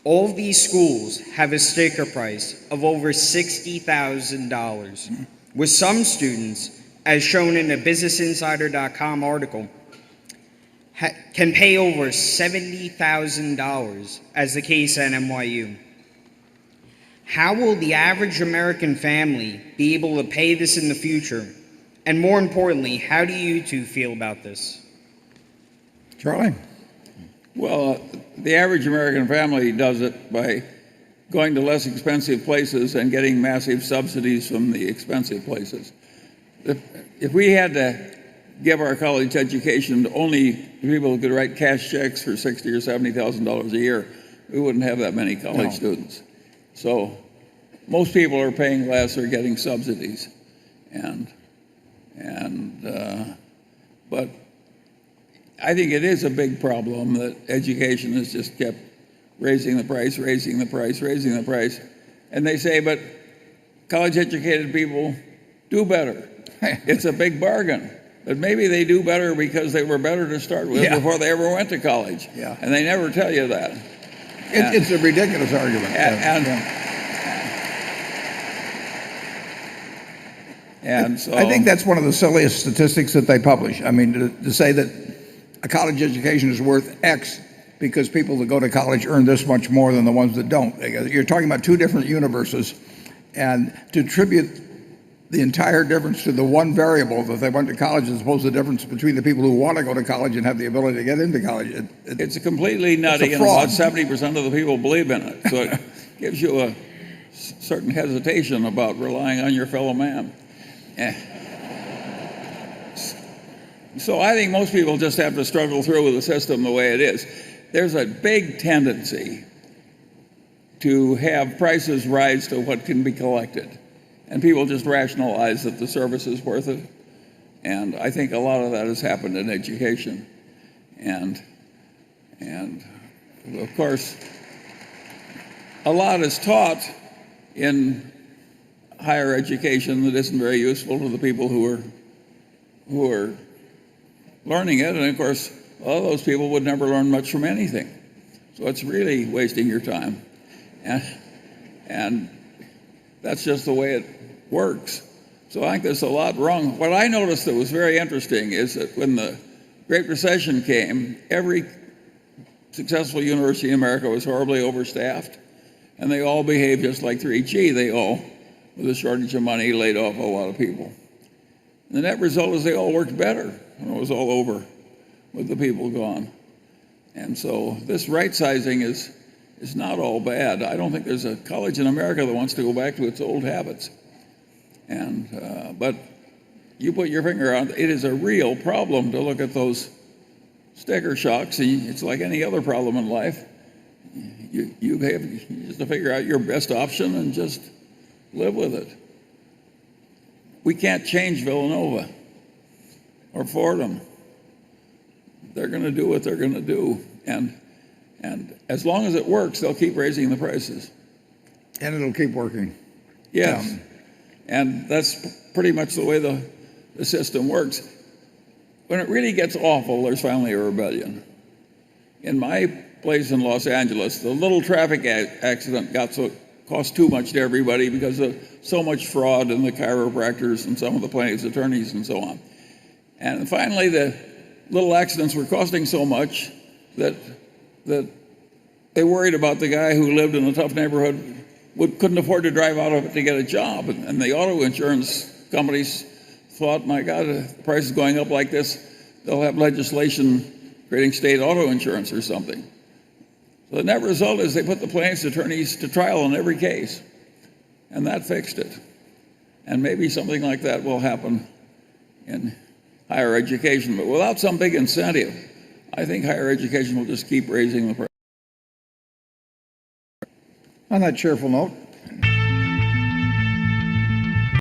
All of these schools have a sticker price of over $60,000, with some students, as shown in a BusinessInsider.com article, can pay over $70,000, as the case at NYU. How will the average American family be able to pay this in the future? And more importantly, how do you two feel about this? Charlie? Well, the average American family does it by going to less expensive places and getting massive subsidies from the expensive places. If we had to give our college education to only people who could write cash checks for $60,000 or $70,000 a year, we wouldn't have that many college students. So most people are paying less or getting subsidies, but I think it is a big problem that education has just kept raising the price, raising the price, raising the price. And they say, but college-educated people do better. It's a big bargain. But maybe they do better because they were better to start with before they ever went to college. Yeah. And they never tell you that. It's a ridiculous argument. And so I think that's one of the silliest statistics that they publish. I mean, to say that a college education is worth X because people that go to college earn this much more than the ones that don't. You're talking about two different universes, and to attribute the entire difference to the one variable that they went to college as opposed to the difference between the people who want to go to college and have the ability to get into college. It's completely nutty, and about 70% of the people believe in it. So it gives you a certain hesitation about relying on your fellow man. So I think most people just have to struggle through with the system the way it is. There's a big tendency to have prices rise to what can be collected. And people just rationalize that the service is worth it. And I think a lot of that has happened in education. And of course, a lot is taught in higher education that isn't very useful to the people who are learning it. And of course, all those people would never learn much from anything. So it's really wasting your time. And that's just the way it works. So I think there's a lot wrong. What I noticed that was very interesting is that when the Great Recession came, every successful university in America was horribly overstaffed, and they all behaved just like 3G. They all, with a shortage of money, laid off a lot of people. And the net result is they all worked better when it was all over with the people gone. And so this right-sizing is not all bad. I don't think there's a college in America that wants to go back to its old habits. But you put your finger on it, it is a real problem to look at those sticker shocks. It's like any other problem in life. You have just to figure out your best option and just live with it. We can't change Villanova or Fordham. They're going to do what they're going to do. And as long as it works, they'll keep raising the prices. And it'll keep working. Yes. And that's pretty much the way the system works. When it really gets awful, there's finally a rebellion. In my place in Los Angeles, the little traffic accident cost too much to everybody because of so much fraud in the chiropractors and some of the plaintiffs' attorneys and so on. And finally, the little accidents were costing so much that they worried about the guy who lived in a tough neighborhood couldn't afford to drive out of it to get a job. And the auto insurance companies thought, my God, if the price is going up like this, they'll have legislation creating state auto insurance or something. So the net result is they put the plaintiffs' attorneys to trial in every case. And that fixed it. And maybe something like that will happen in higher education. But without some big incentive, I think higher education will just keep raising the price. On that cheerful note,